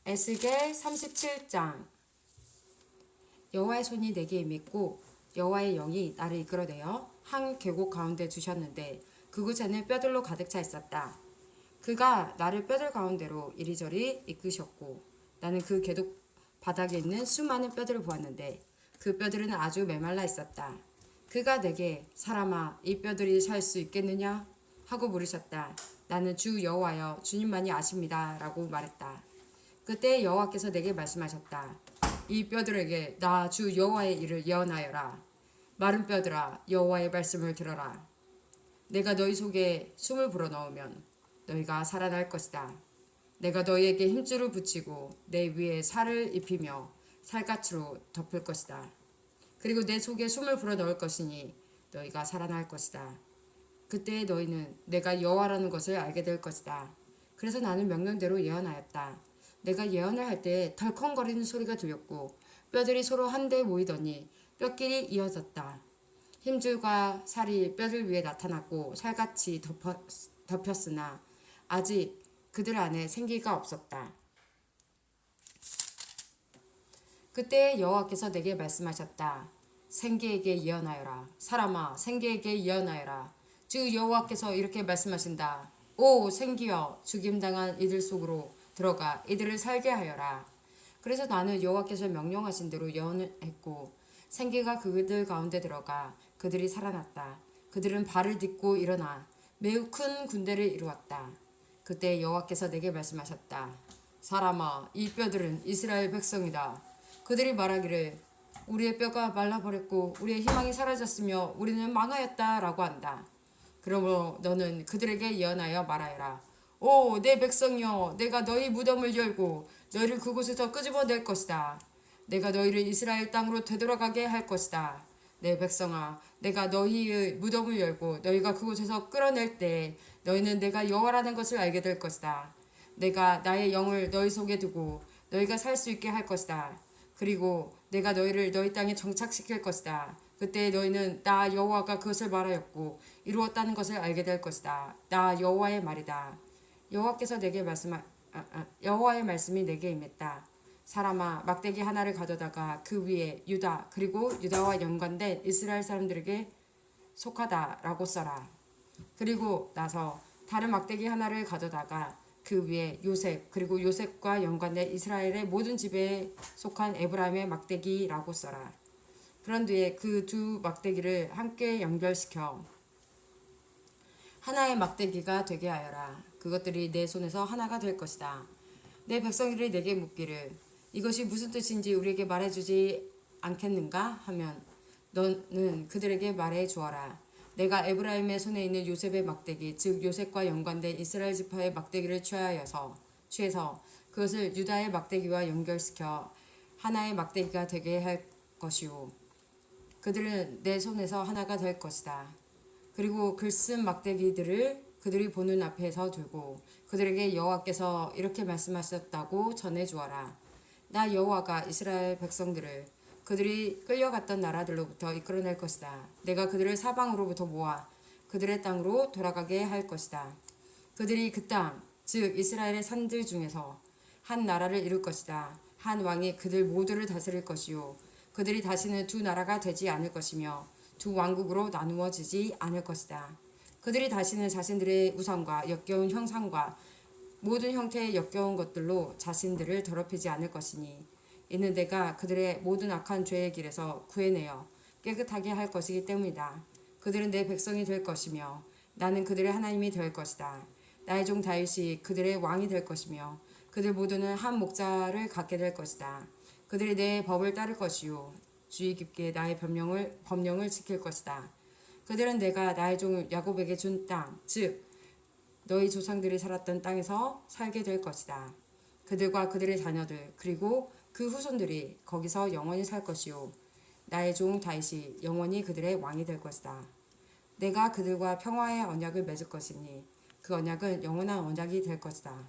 에스겔 37장. 여호와의 손이 내게 임했고 여호와의 영이 나를 이끌어내어 한 계곡 가운데 두셨는데 그곳에는 뼈들로 가득 차 있었다. 그가 나를 뼈들 가운데로 이리저리 이끄셨고 나는 그 계곡 바닥에 있는 수많은 뼈들을 보았는데 그 뼈들은 아주 메말라 있었다. 그가 내게 사람아 이 뼈들이 살 수 있겠느냐 하고 물으셨다. 나는 주 여호와여 주님만이 아십니다 라고 말했다. 그때 여호와께서 내게 말씀하셨다. 이 뼈들에게 나 주 여호와의 일을 예언하여라. 마른 뼈들아 여호와의 말씀을 들어라. 내가 너희 속에 숨을 불어넣으면 너희가 살아날 것이다. 내가 너희에게 힘줄을 붙이고 내 위에 살을 입히며 살갗으로 덮을 것이다. 그리고 내 속에 숨을 불어넣을 것이니 너희가 살아날 것이다. 그때 너희는 내가 여호와라는 것을 알게 될 것이다. 그래서 나는 명령대로 예언하였다. 내가 예언을 할 때 덜컹거리는 소리가 들렸고 뼈들이 서로 한데 모이더니 뼈끼리 이어졌다. 힘줄과 살이 뼈들 위에 나타났고 살같이 덮였으나 아직 그들 안에 생기가 없었다. 그때 여호와께서 내게 말씀하셨다. 생계에게 예언하여라. 사람아 생계에게 예언하여라. 주 여호와께서 이렇게 말씀하신다. 오 생기여 죽임당한 이들 속으로 들어가 이들을 살게 하여라. 그래서 나는 여호와께서 명령하신 대로 예언했고 생기가 그들 가운데 들어가 그들이 살아났다. 그들은 발을 딛고 일어나 매우 큰 군대를 이루었다. 그때 여호와께서 내게 말씀하셨다. 사람아 이 뼈들은 이스라엘 백성이다. 그들이 말하기를 우리의 뼈가 말라버렸고 우리의 희망이 사라졌으며 우리는 망하였다 라고 한다. 그러므로 너는 그들에게 예언하여 말하여라. 오 내 백성이여 내가 너희 무덤을 열고 너희를 그곳에서 끄집어낼 것이다. 내가 너희를 이스라엘 땅으로 되돌아가게 할 것이다. 내 백성아 내가 너희의 무덤을 열고 너희가 그곳에서 끌어낼 때 너희는 내가 여호와라는 것을 알게 될 것이다. 내가 나의 영을 너희 속에 두고 너희가 살 수 있게 할 것이다. 그리고 내가 너희를 너희 땅에 정착시킬 것이다. 그때 너희는 나 여호와가 그것을 말하였고 이루었다는 것을 알게 될 것이다. 나 여호와의 말이다. 여호와의 말씀이 내게 임했다. 사람아 막대기 하나를 가져다가 그 위에 유다 그리고 유다와 연관된 이스라엘 사람들에게 속하다라고 써라. 그리고 나서 다른 막대기 하나를 가져다가 그 위에 요셉 그리고 요셉과 연관된 이스라엘의 모든 집에 속한 에브라임의 막대기라고 써라. 그런 뒤에 그 두 막대기를 함께 연결시켜 하나의 막대기가 되게 하여라. 그것들이 내 손에서 하나가 될 것이다. 내 백성들이 내게 묻기를 이것이 무슨 뜻인지 우리에게 말해주지 않겠는가 하면 너는 그들에게 말해 주어라. 내가 에브라임의 손에 있는 요셉의 막대기 즉 요셉과 연관된 이스라엘 지파의 막대기를 취해서 그것을 유다의 막대기와 연결시켜 하나의 막대기가 되게 할 것이요 그들은 내 손에서 하나가 될 것이다. 그리고 글쓴 막대기들을 그들이 보는 앞에서 두고 그들에게 여호와께서 이렇게 말씀하셨다고 전해 주어라. 나 여호와가 이스라엘 백성들을 그들이 끌려갔던 나라들로부터 이끌어낼 것이다. 내가 그들을 사방으로부터 모아 그들의 땅으로 돌아가게 할 것이다. 그들이 그 땅, 즉 이스라엘의 산들 중에서 한 나라를 이룰 것이다. 한 왕이 그들 모두를 다스릴 것이요 그들이 다시는 두 나라가 되지 않을 것이며 두 왕국으로 나누어지지 않을 것이다. 그들이 다시는 자신들의 우상과 역겨운 형상과 모든 형태의 역겨운 것들로 자신들을 더럽히지 않을 것이니 이는 내가 그들의 모든 악한 죄의 길에서 구해내어 깨끗하게 할 것이기 때문이다. 그들은 내 백성이 될 것이며 나는 그들의 하나님이 될 것이다. 나의 종 다윗이 그들의 왕이 될 것이며 그들 모두는 한 목자를 갖게 될 것이다. 그들이 내 법을 따를 것이요 주의 깊게 나의 법령을 지킬 것이다. 그들은 내가 나의 종 야곱에게 준 땅, 즉 너희 조상들이 살았던 땅에서 살게 될 것이다. 그들과 그들의 자녀들 그리고 그 후손들이 거기서 영원히 살 것이요 나의 종 다윗이 영원히 그들의 왕이 될 것이다. 내가 그들과 평화의 언약을 맺을 것이니 그 언약은 영원한 언약이 될 것이다.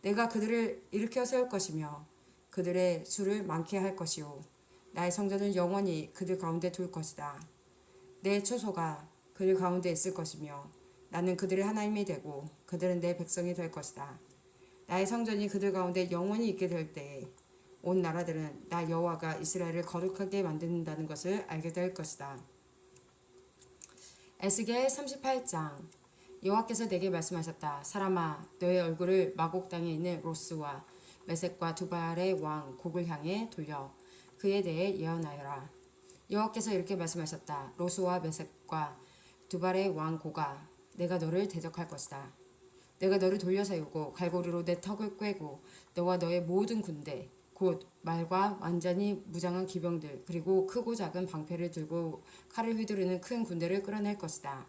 내가 그들을 일으켜 세울 것이며 그들의 수를 많게 할 것이요 나의 성전을 영원히 그들 가운데 둘 것이다. 내 처소가 그들 가운데 있을 것이며 나는 그들의 하나님이 되고 그들은 내 백성이 될 것이다. 나의 성전이 그들 가운데 영원히 있게 될 때에 온 나라들은 나 여호와가 이스라엘을 거룩하게 만든다는 것을 알게 될 것이다. 에스겔 38장. 여호와께서 내게 말씀하셨다. 사람아, 너의 얼굴을 마곡 땅에 있는 로스와 메섹과 두발의 왕 곡을 향해 돌려 그에 대해 예언하여라. 여호와께서 이렇게 말씀하셨다. 로스와 메섹과 두발의 왕 고가, 내가 너를 대적할 것이다. 내가 너를 돌려 세우고 갈고리로 내 턱을 꿰고 너와 너의 모든 군대 곧 말과 완전히 무장한 기병들 그리고 크고 작은 방패를 들고 칼을 휘두르는 큰 군대를 끌어낼 것이다.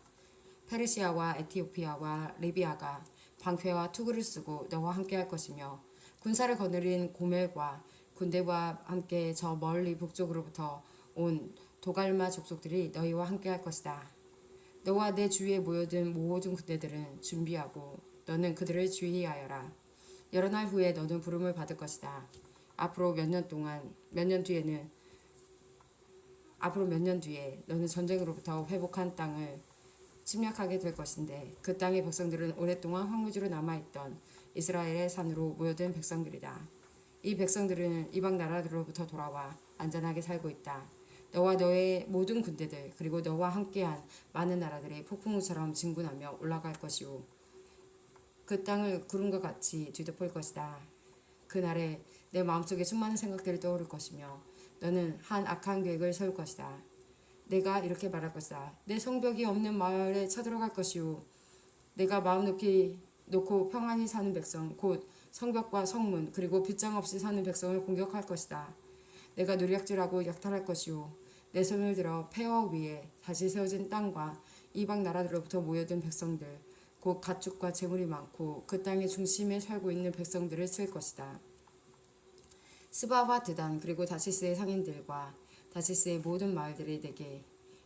페르시아와 에티오피아와 리비아가 방패와 투구를 쓰고 너와 함께할 것이며 군사를 거느린 고멜과 군대와 함께 저 멀리 북쪽으로부터 온 도갈마 족속들이 너희와 함께할 것이다. 너와 내 주위에 모여든 모든 군대들은 준비하고 너는 그들을 주의하여라. 여러 날 후에 너는 부름을 받을 것이다. 앞으로 몇 년 뒤에 너는 전쟁으로부터 회복한 땅을 침략하게 될 것인데 그 땅의 백성들은 오랫동안 황무지로 남아있던 이스라엘의 산으로 모여든 백성들이다. 이 백성들은 이방 나라들로부터 돌아와 안전하게 살고 있다. 너와 너의 모든 군대들 그리고 너와 함께한 많은 나라들이 폭풍우처럼 진군하며 올라갈 것이오. 그 땅을 구름과 같이 뒤덮을 것이다. 그날에 내 마음속에 수많은 생각들이 떠오를 것이며 너는 한 악한 계획을 세울 것이다. 내가 이렇게 말할 것이다. 내 성벽이 없는 마을에 쳐들어갈 것이오. 내가 마음 놓고 평안히 사는 백성 곧 성벽과 성문 그리고 빗장 없이 사는 백성을 공격할 것이다. 내가 누리약질하고 약탈할 것이오. 내 손을 들어 폐허 위에 다시 세워진 땅과 이방 나라들로부터 모여든 백성들 곧 가축과 재물이 많고 그 땅의 중심에 살고 있는 백성들을 칠 것이다. 스바와 드단 그리고 다시스의 상인들과 다시스의 모든 마을들이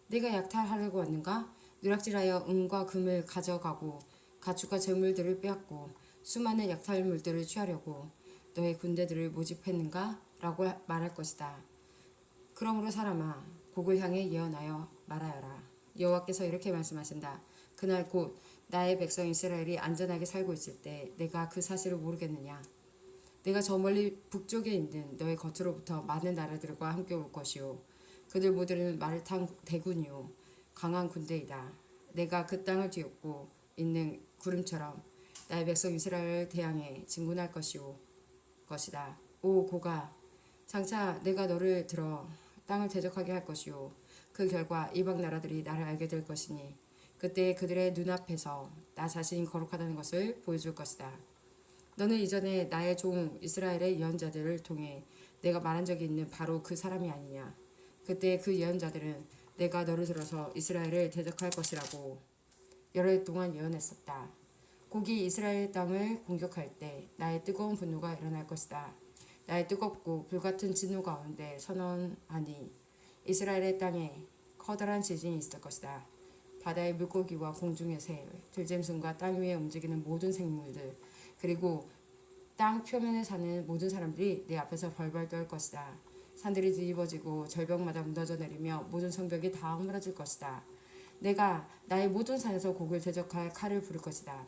내가 약탈하려고 왔는가? 누락질하여 은과 금을 가져가고 가축과 재물들을 빼앗고 수많은 약탈물들을 취하려고 너의 군대들을 모집했는가? 라고 말할 것이다. 그러므로 사람아, 곡을 향해 예언하여 말하여라. 여호와께서 이렇게 말씀하신다. 그날 곧 나의 백성 이스라엘이 안전하게 살고 있을 때 내가 그 사실을 모르겠느냐? 내가 저 멀리 북쪽에 있는 너의 겉으로부터 많은 나라들과 함께 올 것이요. 그들 모두는 말을 탄 대군이요. 강한 군대이다. 내가 그 땅을 뒤엎고 있는 구름처럼 나의 백성 이스라엘을 대항해 진군할 것이다. 오 고가, 장차 내가 너를 들어 땅을 대적하게 할 것이요. 그 결과 이방 나라들이 나를 알게 될 것이니 그때 그들의 눈앞에서 나 자신이 거룩하다는 것을 보여줄 것이다. 너는 이전에 나의 종 이스라엘의 예언자들을 통해 내가 말한 적이 있는 바로 그 사람이 아니냐. 그때 그 예언자들은 내가 너를 들어서 이스라엘을 대적할 것이라고 여러 해 동안 예언했었다. 곡이 이스라엘 땅을 공격할 때 나의 뜨거운 분노가 일어날 것이다. 나의 뜨겁고 불같은 진노 가운데 선언하니 이스라엘의 땅에 커다란 지진이 있을 것이다. 바다의 물고기와 공중의 새, 들짐승과 땅 위에 움직이는 모든 생물들, 그리고 땅 표면에 사는 모든 사람들이 내 앞에서 벌벌 떨 것이다. 산들이 뒤집어지고 절벽마다 무너져 내리며 모든 성벽이 다 허물어질 것이다. 내가 나의 모든 산에서 곡을 대적할 칼을 부를 것이다.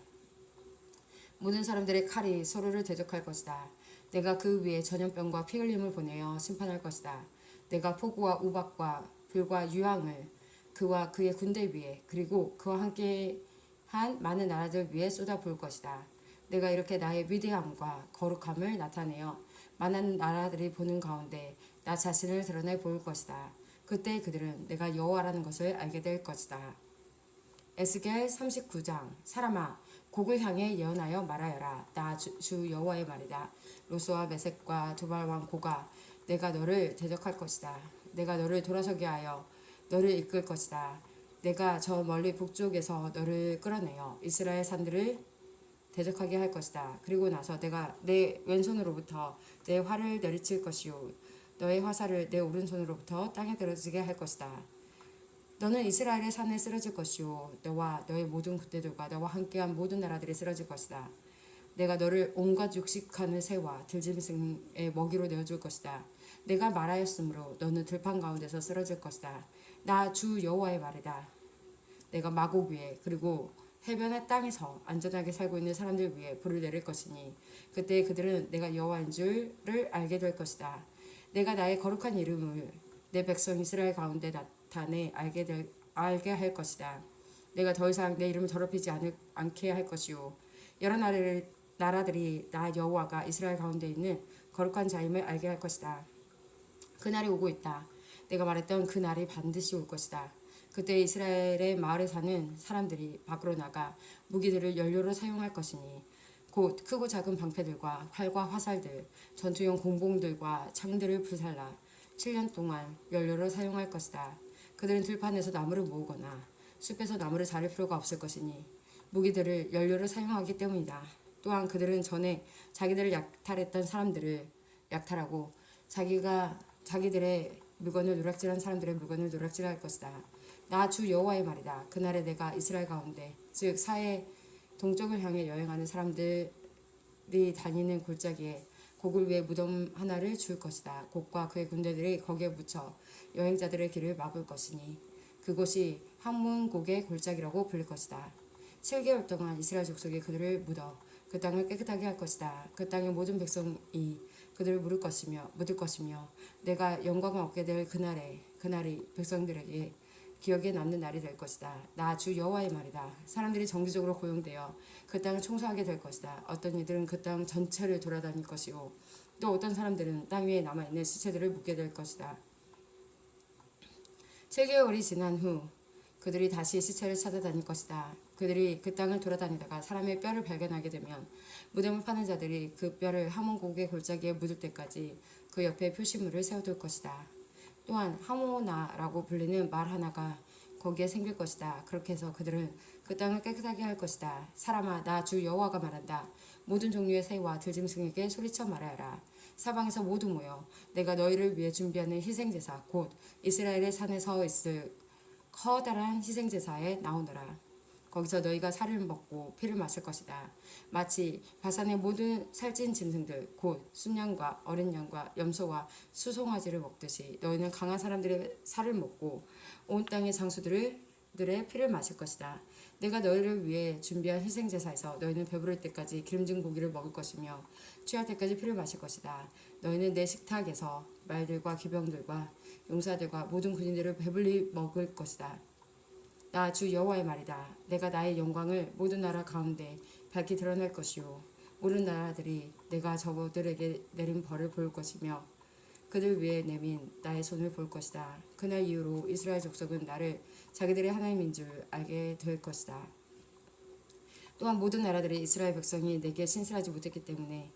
모든 사람들의 칼이 서로를 대적할 것이다. 내가 그 위에 전염병과 피 흘림을 보내어 심판할 것이다. 내가 폭우와 우박과 불과 유황을 그와 그의 군대 위에 그리고 그와 함께한 많은 나라들 위에 쏟아 부을 것이다. 내가 이렇게 나의 위대함과 거룩함을 나타내어 많은 나라들이 보는 가운데 나 자신을 드러내 보일 것이다. 그때 그들은 내가 여호와라는 것을 알게 될 것이다. 에스겔 39장. 사람아, 곡을 향해 예언하여 말하여라. 나 주 여호와의 말이다. 로스와 메섹과 두발 왕 고가, 내가 너를 대적할 것이다. 내가 너를 돌아서게 하여 너를 이끌 것이다. 내가 저 멀리 북쪽에서 너를 끌어내어 이스라엘 산들을 대적하게 할 것이다. 그리고 나서 내가 내 왼손으로부터 내 활을 내리칠 것이요. 너의 화살을 내 오른손으로부터 땅에 떨어지게 할 것이다. 너는 이스라엘의 산에 쓰러질 것이요. 너와 너의 모든 군대들과 너와 함께한 모든 나라들이 쓰러질 것이다. 내가 너를 온갖 육식하는 새와 들짐승의 먹이로 내어줄 것이다. 내가 말하였으므로 너는 들판 가운데서 쓰러질 것이다. 나 주 여호와의 말이다. 내가 마곡 위에 그리고 해변의 땅에서 안전하게 살고 있는 사람들 위해 불을 내릴 것이니 그때 그들은 내가 여호와인 줄을 알게 될 것이다. 내가 나의 거룩한 이름을 내 백성 이스라엘 가운데 나타내 알게 할 것이다. 내가 더 이상 내 이름을 더럽히지 않게 할 것이요 여러 나라들이 나 여호와가 이스라엘 가운데 있는 거룩한 자임을 알게 할 것이다. 그날이 오고 있다. 내가 말했던 그 날이 반드시 올 것이다. 그때 이스라엘의 마을에 사는 사람들이 밖으로 나가 무기들을 연료로 사용할 것이니 곧 크고 작은 방패들과 활과 화살들, 전투용 공봉들과 창들을 불살라 7년 동안 연료로 사용할 것이다. 그들은 들판에서 나무를 모으거나 숲에서 나무를 자를 필요가 없을 것이니 무기들을 연료로 사용하기 때문이다. 또한 그들은 전에 자기들을 약탈했던 사람들을 약탈하고 자기들의 물건을 누락질한 사람들의 물건을 누락질할 것이다. 나 주 여호와의 말이다. 그날에 내가 이스라엘 가운데 즉 사해 동쪽을 향해 여행하는 사람들이 다니는 골짜기에 곡을 위해 무덤 하나를 줄 것이다. 곡과 그의 군대들이 거기에 묻혀 여행자들의 길을 막을 것이니 그곳이 항문곡의 골짜기라고 불릴 것이다. 7개월 동안 이스라엘 족속이 그들을 묻어 그 땅을 깨끗하게 할 것이다. 그 땅의 모든 백성이 그들을 묻을 것이며 내가 영광을 얻게 될 그날이 백성들에게 기억에 남는 날이 될 것이다. 나 주 여호와의 말이다. 사람들이 정기적으로 고용되어 그 땅을 청소하게 될 것이다. 어떤 이들은 그 땅 전체를 돌아다닐 것이고 또 어떤 사람들은 땅 위에 남아있는 시체들을 묻게 될 것이다. 7개월이 지난 후 그들이 다시 시체를 찾아다닐 것이다. 그들이 그 땅을 돌아다니다가 사람의 뼈를 발견하게 되면 무덤을 파는 자들이 그 뼈를 하몬곡의 골짜기에 묻을 때까지 그 옆에 표시물을 세워둘 것이다. 또한 하모나라고 불리는 말 하나가 거기에 생길 것이다. 그렇게 해서 그들은 그 땅을 깨끗하게 할 것이다. 사람아, 나 주 여호와가 말한다. 모든 종류의 새와 들짐승에게 소리쳐 말하여라. 사방에서 모두 모여 내가 너희를 위해 준비하는 희생제사 곧 이스라엘의 산에서 있을 커다란 희생제사에 나오너라. 거기서 너희가 살을 먹고 피를 마실 것이다. 마치 바산의 모든 살찐 짐승들 곧 순양과 어린 양과 염소와 수송아지를 먹듯이 너희는 강한 사람들의 살을 먹고 온 땅의 장수들의 피를 마실 것이다. 내가 너희를 위해 준비한 희생제사에서 너희는 배부를 때까지 기름진 고기를 먹을 것이며 취할 때까지 피를 마실 것이다. 너희는 내 식탁에서 말들과 기병들과 용사들과 모든 군인들을 배불리 먹을 것이다. 나 주 여호와의 말이다. 내가 나의 영광을 모든 나라 가운데 밝히 드러낼 것이요 모든 나라들이 내가 저들에게 내린 벌을 볼 것이며 그들 위에 내민 나의 손을 볼 것이다. 그날 이후로 이스라엘 족속은 나를 자기들의 하나님인 줄 알게 될 것이다. 또한 모든 나라들이 이스라엘 백성이 내게 신실하지 못했기 때문에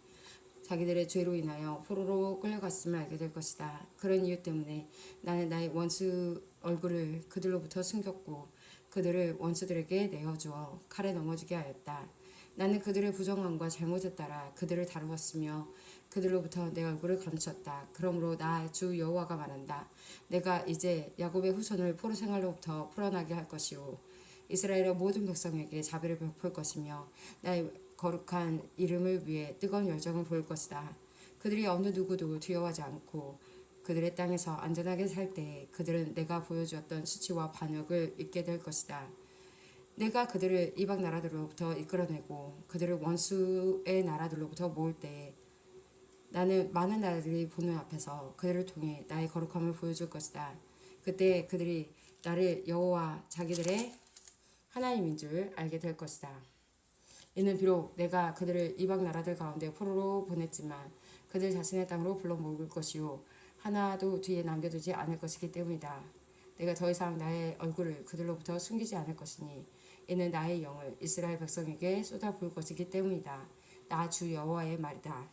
자기들의 죄로 인하여 포로로 끌려갔음을 알게 될 것이다. 그런 이유 때문에 나는 나의 원수 얼굴을 그들로부터 숨겼고 그들을 원수들에게 내어주어 칼에 넘어지게 하였다. 나는 그들의 부정함과 잘못에 따라 그들을 다루었으며 그들로부터 내 얼굴을 감췄다. 그러므로 나 주 여호와가 말한다. 내가 이제 야곱의 후손을 포로 생활로부터 풀어나게 할 것이요 이스라엘의 모든 백성에게 자비를 베풀 것이며 나의 거룩한 이름을 위해 뜨거운 열정을 보일 것이다. 그들이 어느 누구도 두려워하지 않고 그들의 땅에서 안전하게 살 때에 그들은 내가 보여주었던 수치와 반역을 잊게 될 것이다. 내가 그들을 이방 나라들로부터 이끌어내고 그들을 원수의 나라들로부터 모을 때에 나는 많은 나라들이 보는 앞에서 그들을 통해 나의 거룩함을 보여줄 것이다. 그때 그들이 나를 여호와 자기들의 하나님인 줄 알게 될 것이다. 이는 비록 내가 그들을 이방 나라들 가운데 포로로 보냈지만 그들 자신의 땅으로 불러 모을 것이요 하나도 뒤에 남겨두지 않을 것이기 때문이다. 내가 더 이상 나의 얼굴을 그들로부터 숨기지 않을 것이니 이는 나의 영을 이스라엘 백성에게 쏟아 부을 것이기 때문이다. 나 주 여호와의 말이다.